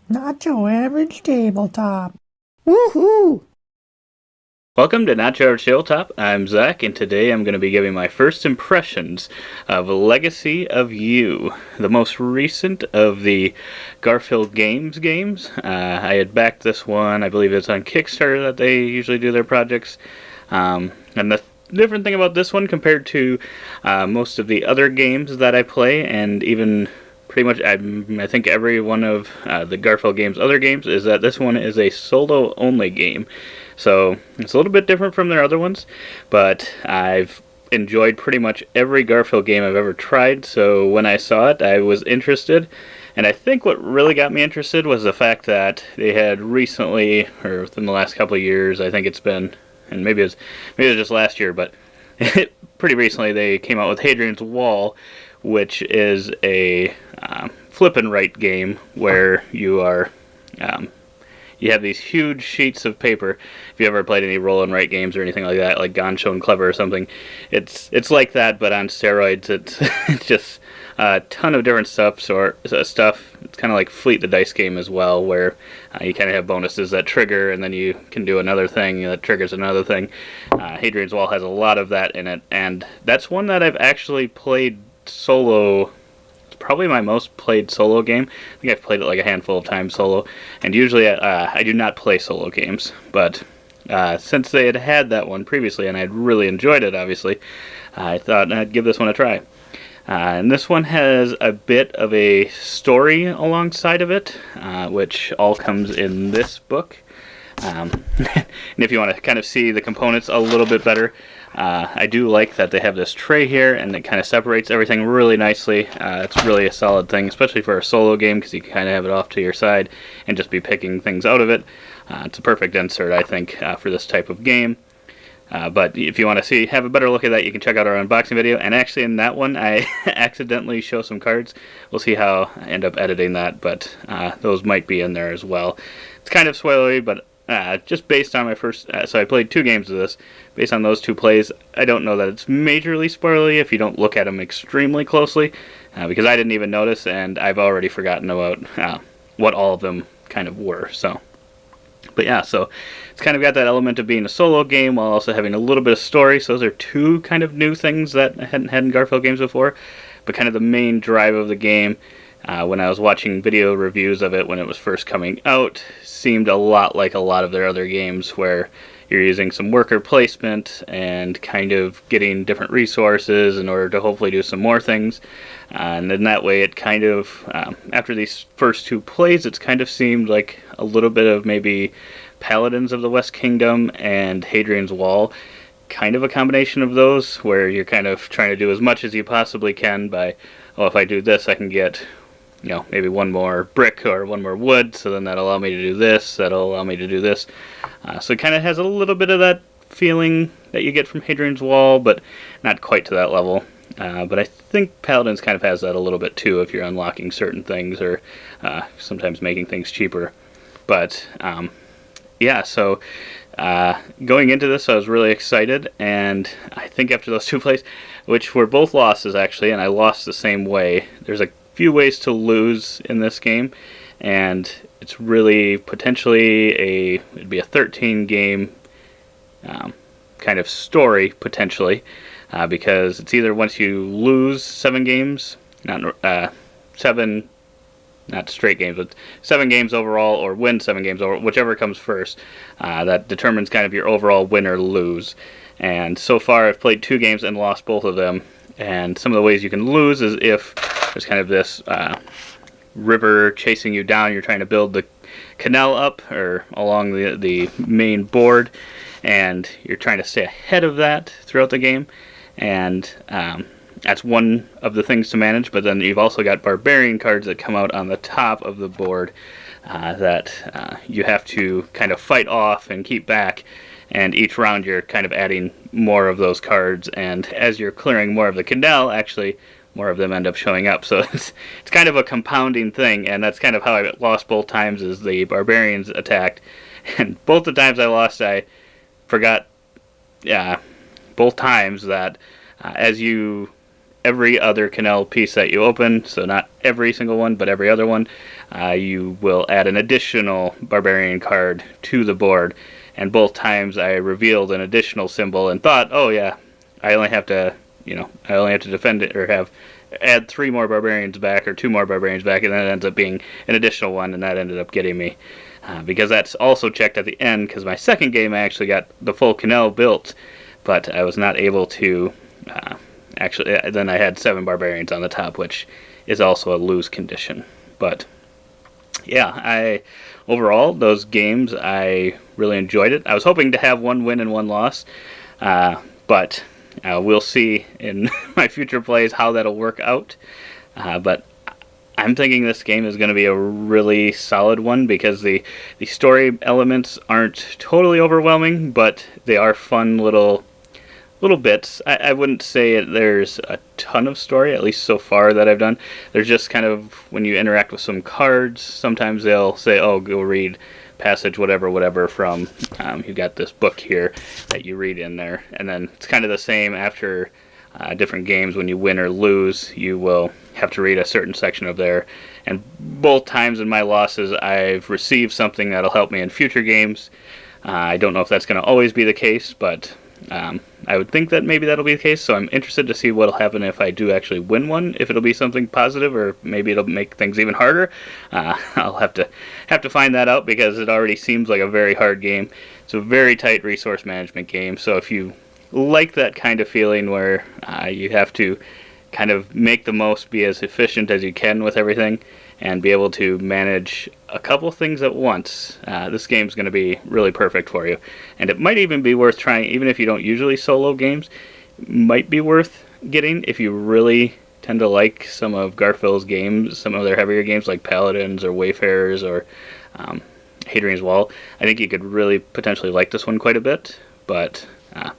Not your average tabletop. Woohoo! Welcome to Not Your Average Tabletop. I'm Zach, and today I'm going to be giving my first impressions of Legacy of You, the most recent of the Garfield games. I had backed this one. I believe it's on Kickstarter that they usually do their projects. And the different thing about this one compared to most of the other games that I play, and even pretty much I think every one of the Garfield games' other games, is that this one is a solo-only game. So it's a little bit different from their other ones, but I've enjoyed pretty much every Garfield game I've ever tried, so when I saw it, I was interested. And I think what really got me interested was the fact that they had recently, or within the last couple of years, I think it's been, and maybe it was just last year, but pretty recently they came out with Hadrian's Wall, which is a flip and write game where you are you have these huge sheets of paper. If you ever played any roll and write games or anything like that, like Gone, Shown, Clever or something, it's like that, but on steroids. It's just a ton of different stuff. It's kind of like Fleet the Dice game as well, where you kind of have bonuses that trigger, and then you can do another thing that triggers another thing. Hadrian's Wall has a lot of that in it, and that's one that I've actually played solo. Probably my most played solo game. I think I've played it like a handful of times solo, and usually I do not play solo games, but since they had that one previously and I'd really enjoyed it, obviously, I thought I'd give this one a try. And this one has a bit of a story alongside of it, which all comes in this book. And if you want to kind of see the components a little bit better, I do like that they have this tray here, and it kind of separates everything really nicely. It's really a solid thing, especially for a solo game, because you can kind of have it off to your side and just be picking things out of it. It's a perfect insert, I think, for this type of game. But if you want to have a better look at that, you can check out our unboxing video. And actually, in that one, I accidentally show some cards. We'll see how I end up editing that, but those might be in there as well. It's kind of spoilery, but just based on my first, so I played 2 games of this. Based on those 2 plays, I don't know that it's majorly spoilery if you don't look at them extremely closely, because I didn't even notice, and I've already forgotten about what all of them kind of were. But yeah, so it's kind of got that element of being a solo game while also having a little bit of story. So those are 2 kind of new things that I hadn't had in Garfield games before, but kind of the main drive of the game. When I was watching video reviews of it when it was first coming out, seemed a lot like a lot of their other games, where you're using some worker placement and kind of getting different resources in order to hopefully do some more things. And in that way, it kind of, after these first 2 plays, it's kind of seemed like a little bit of maybe Paladins of the West Kingdom and Hadrian's Wall. Kind of a combination of those, where you're kind of trying to do as much as you possibly can by, if I do this, I can get maybe one more brick or one more wood, so then that'll allow me to do this, that'll allow me to do this. So it kind of has a little bit of that feeling that you get from Hadrian's Wall, but not quite to that level. But I think Paladins kind of has that a little bit too, if you're unlocking certain things or sometimes making things cheaper. But yeah, so going into this, I was really excited, and I think after those 2 plays, which were both losses actually, and I lost the same way, there's a few ways to lose in this game, and it's really potentially it'd be a 13 game kind of story potentially, because it's either once you lose 7 games, not straight games, but 7 games overall, or win 7 games over, whichever comes first, that determines kind of your overall win or lose. And so far I've played 2 games and lost both of them, and some of the ways you can lose is if there's kind of this river chasing you down. You're trying to build the canal up or along the main board, and you're trying to stay ahead of that throughout the game. And that's one of the things to manage. But then you've also got barbarian cards that come out on the top of the board that you have to kind of fight off and keep back. And each round you're kind of adding more of those cards, and as you're clearing more of the canal, actually more of them end up showing up. So it's kind of a compounding thing, and that's kind of how I lost both times, is the barbarians attacked. And both the times I lost, I forgot both times that as every other canal piece that you open, so not every single one, but every other one, you will add an additional barbarian card to the board. And both times I revealed an additional symbol and thought, oh yeah, I only have to defend it or add 3 more barbarians back or 2 more barbarians back, and then it ends up being an additional one, and that ended up getting me. Because that's also checked at the end, because my second game I actually got the full canal built, but I was not able to, then I had 7 barbarians on the top, which is also a lose condition. But yeah, overall, those games, I really enjoyed it. I was hoping to have 1 win and 1 loss, but we'll see in my future plays how that'll work out. But I'm thinking this game is going to be a really solid one because the story elements aren't totally overwhelming, but they are fun little bits. I wouldn't say there's a ton of story, at least so far that I've done. There's just kind of, when you interact with some cards, sometimes they'll say, oh, go read passage whatever from, you got this book here that you read in there. And then it's kind of the same after different games. When you win or lose, you will have to read a certain section of there. And both times in my losses, I've received something that'll help me in future games. I don't know if that's going to always be the case, but I would think that maybe that'll be the case, so I'm interested to see what'll happen if I do actually win one, if it'll be something positive, or maybe it'll make things even harder. I'll have to find that out, because it already seems like a very hard game. It's a very tight resource management game, so if you like that kind of feeling where you have to kind of make the most, be as efficient as you can with everything, and be able to manage a couple things at once, this game's going to be really perfect for you. And it might even be worth trying, even if you don't usually solo games, might be worth getting if you really tend to like some of Garphill's games, some of their heavier games like Paladins or Wayfarers or Hadrian's Wall. I think you could really potentially like this one quite a bit, but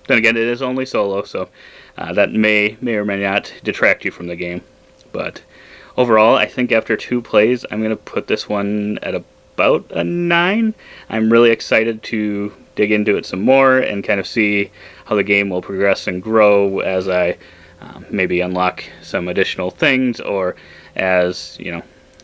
then again, it is only solo, so that may or may not detract you from the game. But overall, I think after 2 plays, I'm going to put this one at about a 9. I'm really excited to dig into it some more and kind of see how the game will progress and grow as I maybe unlock some additional things, or as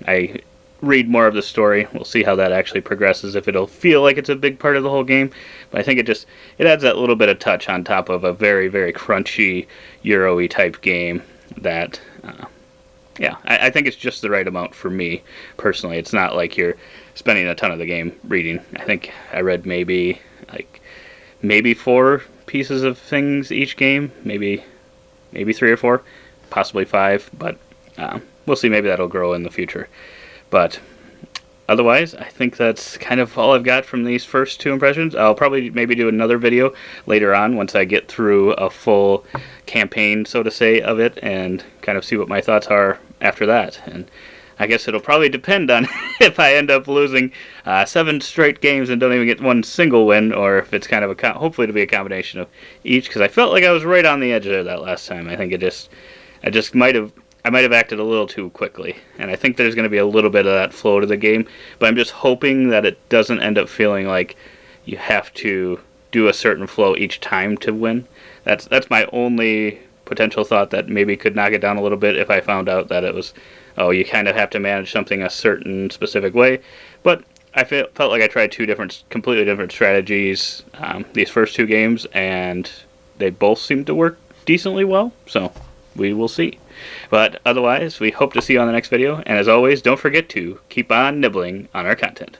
I read more of the story. We'll see how that actually progresses, if it'll feel like it's a big part of the whole game. But I think it adds that little bit of touch on top of a very, very crunchy Euro-y type game that yeah, I think it's just the right amount for me, personally. It's not like you're spending a ton of the game reading. I think I read maybe 4 pieces of things each game, maybe 3 or 4, possibly 5, but we'll see. Maybe that'll grow in the future. But otherwise, I think that's kind of all I've got from these first 2 impressions. I'll probably maybe do another video later on once I get through a full campaign, so to say, of it, and kind of see what my thoughts are after that. And I guess it'll probably depend on if I end up losing 7 straight games and don't even get 1 single win, or if it's kind of hopefully it'll be a combination of each, because I felt like I was right on the edge there that last time. I think I might have acted a little too quickly, and I think there's going to be a little bit of that flow to the game, but I'm just hoping that it doesn't end up feeling like you have to do a certain flow each time to win. That's my only potential thought, that maybe could knock it down a little bit if I found out that it was, oh, you kind of have to manage something a certain specific way. But I felt like I tried 2 completely different strategies these first 2 games, and they both seemed to work decently well, so we will see. But otherwise, we hope to see you on the next video, and as always, don't forget to keep on nibbling on our content.